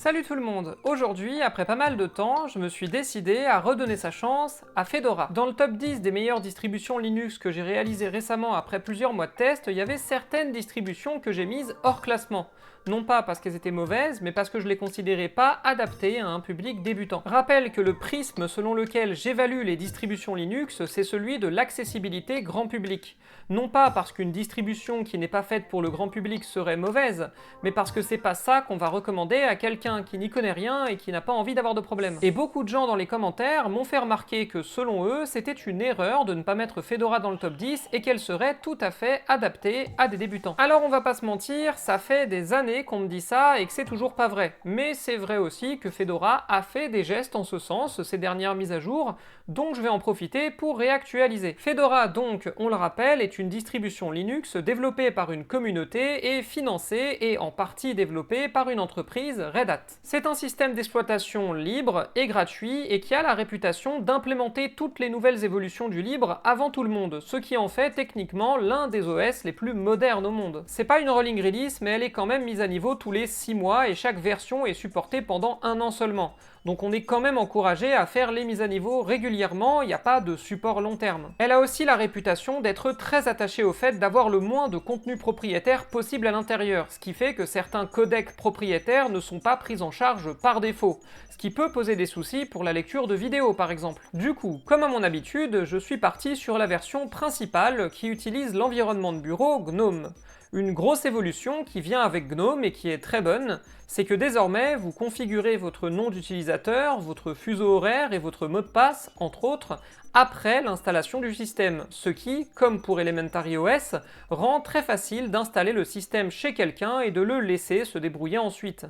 Salut tout le monde! Aujourd'hui, après pas mal de temps, je me suis décidé à redonner sa chance à Fedora. Dans le top 10 des meilleures distributions Linux que j'ai réalisé récemment après plusieurs mois de tests, il y avait certaines distributions que j'ai mises hors classement. Non pas parce qu'elles étaient mauvaises, mais parce que je les considérais pas adaptées à un public débutant. Rappelle que le prisme selon lequel j'évalue les distributions Linux, c'est celui de l'accessibilité grand public. Non pas parce qu'une distribution qui n'est pas faite pour le grand public serait mauvaise, mais parce que c'est pas ça qu'on va recommander à quelqu'un qui n'y connaît rien et qui n'a pas envie d'avoir de problème. Et beaucoup de gens dans les commentaires m'ont fait remarquer que selon eux, c'était une erreur de ne pas mettre Fedora dans le top 10 et qu'elle serait tout à fait adaptée à des débutants. Alors on va pas se mentir, ça fait des années qu'on me dit ça et que c'est toujours pas vrai. Mais c'est vrai aussi que Fedora a fait des gestes en ce sens ces dernières mises à jour, donc je vais en profiter pour réactualiser. Fedora donc, on le rappelle, est une distribution Linux développée par une communauté et financée et en partie développée par une entreprise Red Hat. C'est un système d'exploitation libre et gratuit et qui a la réputation d'implémenter toutes les nouvelles évolutions du libre avant tout le monde, ce qui en fait techniquement l'un des OS les plus modernes au monde. C'est pas une rolling release, mais elle est quand même mise à niveau tous les 6 mois et chaque version est supportée pendant 1 an seulement. Donc on est quand même encouragé à faire les mises à niveau régulièrement, il n'y a pas de support long terme. Elle a aussi la réputation d'être très attachée au fait d'avoir le moins de contenu propriétaire possible à l'intérieur, ce qui fait que certains codecs propriétaires ne sont pas pris en charge par défaut, ce qui peut poser des soucis pour la lecture de vidéos par exemple. Du coup, comme à mon habitude, je suis parti sur la version principale qui utilise l'environnement de bureau GNOME. Une grosse évolution qui vient avec GNOME et qui est très bonne, c'est que désormais vous configurez votre nom d'utilisateur, votre fuseau horaire et votre mot de passe, entre autres, après l'installation du système, ce qui, comme pour Elementary OS, rend très facile d'installer le système chez quelqu'un et de le laisser se débrouiller ensuite.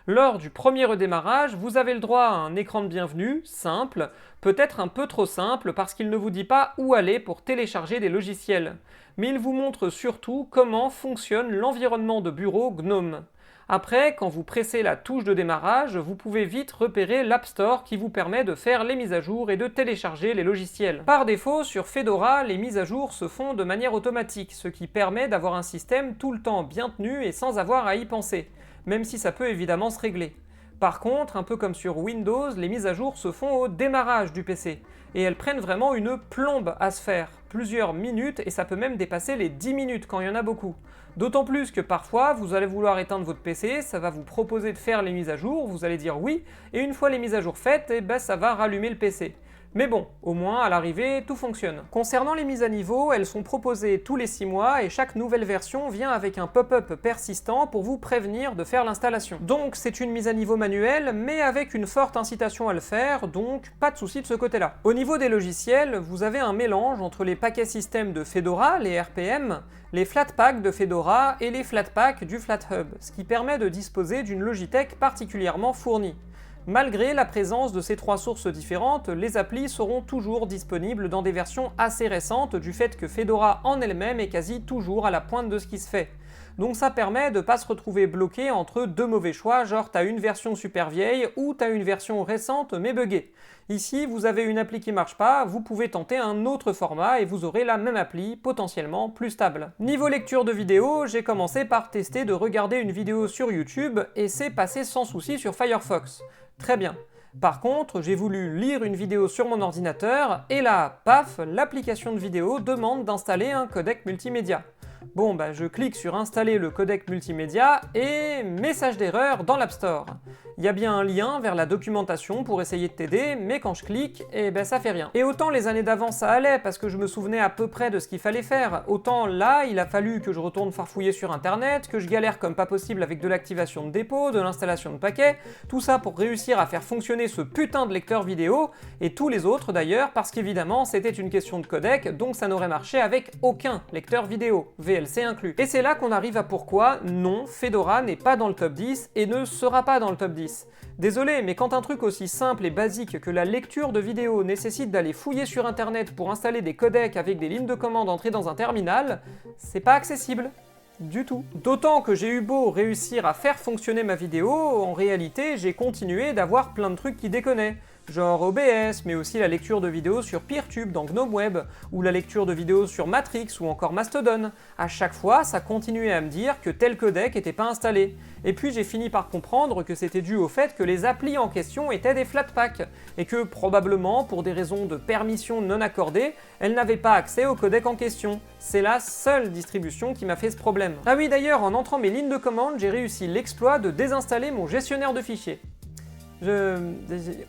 Lors du premier redémarrage, vous avez le droit à un écran de bienvenue, simple, peut-être un peu trop simple parce qu'il ne vous dit pas où aller pour télécharger des logiciels, mais il vous montre surtout comment fonctionne l'environnement de bureau GNOME. Après, quand vous pressez la touche de démarrage, vous pouvez vite repérer l'App Store qui vous permet de faire les mises à jour et de télécharger les logiciels. Par défaut, sur Fedora, les mises à jour se font de manière automatique, ce qui permet d'avoir un système tout le temps bien tenu et sans avoir à y penser, même si ça peut évidemment se régler. Par contre, un peu comme sur Windows, les mises à jour se font au démarrage du PC, et elles prennent vraiment une plombe à se faire, plusieurs minutes, et ça peut même dépasser les 10 minutes quand il y en a beaucoup. D'autant plus que parfois, vous allez vouloir éteindre votre PC, ça va vous proposer de faire les mises à jour, vous allez dire oui, et une fois les mises à jour faites, ça va rallumer le PC. Mais bon, au moins, à l'arrivée, tout fonctionne. Concernant les mises à niveau, elles sont proposées tous les 6 mois et chaque nouvelle version vient avec un pop-up persistant pour vous prévenir de faire l'installation. Donc c'est une mise à niveau manuelle, mais avec une forte incitation à le faire, donc pas de souci de ce côté-là. Au niveau des logiciels, vous avez un mélange entre les paquets système de Fedora, les RPM, les Flatpak de Fedora et les Flatpak du FlatHub, ce qui permet de disposer d'une Logitech particulièrement fournie. Malgré la présence de ces 3 sources différentes, les applis seront toujours disponibles dans des versions assez récentes du fait que Fedora en elle-même est quasi toujours à la pointe de ce qui se fait. Donc ça permet de pas se retrouver bloqué entre 2 mauvais choix, genre t'as une version super vieille ou t'as une version récente mais buggée. Ici, vous avez une appli qui marche pas, vous pouvez tenter un autre format et vous aurez la même appli, potentiellement plus stable. Niveau lecture de vidéo, j'ai commencé par tester de regarder une vidéo sur YouTube et c'est passé sans souci sur Firefox. Très bien. Par contre, j'ai voulu lire une vidéo sur mon ordinateur et là, paf, l'application de vidéo demande d'installer un codec multimédia. Bon, je clique sur installer le codec multimédia et message d'erreur dans l'App Store. Il y a bien un lien vers la documentation pour essayer de t'aider, mais quand je clique, ça fait rien. Et autant les années d'avant ça allait parce que je me souvenais à peu près de ce qu'il fallait faire, autant là il a fallu que je retourne farfouiller sur internet, que je galère comme pas possible avec de l'activation de dépôt, de l'installation de paquets, tout ça pour réussir à faire fonctionner ce putain de lecteur vidéo, et tous les autres d'ailleurs, parce qu'évidemment c'était une question de codec, donc ça n'aurait marché avec aucun lecteur vidéo, VLC inclus. Et c'est là qu'on arrive à pourquoi, non, Fedora n'est pas dans le top 10 et ne sera pas dans le top 10. Désolé, mais quand un truc aussi simple et basique que la lecture de vidéo nécessite d'aller fouiller sur internet pour installer des codecs avec des lignes de commande entrées dans un terminal, c'est pas accessible. Du tout. D'autant que j'ai eu beau réussir à faire fonctionner ma vidéo, en réalité j'ai continué d'avoir plein de trucs qui déconnaient. genre OBS, mais aussi la lecture de vidéos sur Peertube dans GNOME Web, ou la lecture de vidéos sur Matrix ou encore Mastodon. À chaque fois, ça continuait à me dire que tel codec n'était pas installé. Et puis j'ai fini par comprendre que c'était dû au fait que les applis en question étaient des Flatpak, et que probablement, pour des raisons de permission non accordées, elles n'avaient pas accès au codec en question. C'est la seule distribution qui m'a fait ce problème. Ah oui, d'ailleurs, en entrant mes lignes de commande, j'ai réussi l'exploit de désinstaller mon gestionnaire de fichiers. J'ai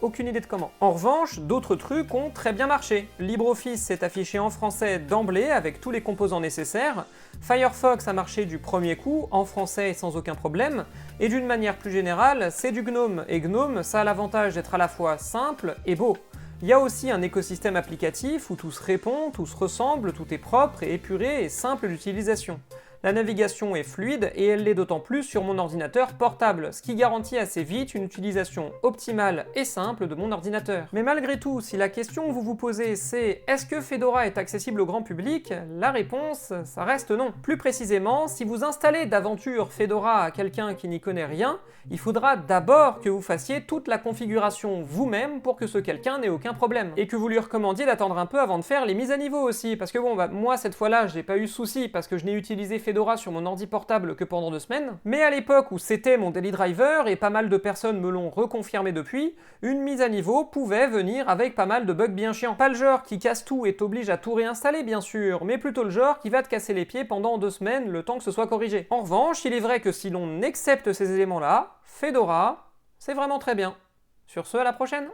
aucune idée de comment. En revanche, d'autres trucs ont très bien marché. LibreOffice s'est affiché en français d'emblée avec tous les composants nécessaires. Firefox a marché du premier coup, en français et sans aucun problème. Et d'une manière plus générale, c'est du GNOME. Et GNOME, ça a l'avantage d'être à la fois simple et beau. Il y a aussi un écosystème applicatif où tout se répond, tout se ressemble, tout est propre et épuré et simple d'utilisation. La navigation est fluide et elle l'est d'autant plus sur mon ordinateur portable, ce qui garantit assez vite une utilisation optimale et simple de mon ordinateur. Mais malgré tout, si la question que vous vous posez c'est « Est-ce que Fedora est accessible au grand public ?», la réponse, ça reste non. Plus précisément, si vous installez d'aventure Fedora à quelqu'un qui n'y connaît rien, il faudra d'abord que vous fassiez toute la configuration vous-même pour que ce quelqu'un n'ait aucun problème. Et que vous lui recommandiez d'attendre un peu avant de faire les mises à niveau aussi, parce que bon, moi cette fois-là, j'ai pas eu souci parce que je n'ai utilisé Fedora sur mon ordi portable que pendant 2 semaines, mais à l'époque où c'était mon daily driver, et pas mal de personnes me l'ont reconfirmé depuis, une mise à niveau pouvait venir avec pas mal de bugs bien chiants. Pas le genre qui casse tout et t'oblige à tout réinstaller bien sûr, mais plutôt le genre qui va te casser les pieds pendant 2 semaines le temps que ce soit corrigé. En revanche, il est vrai que si l'on accepte ces éléments-là, Fedora, c'est vraiment très bien. Sur ce, à la prochaine!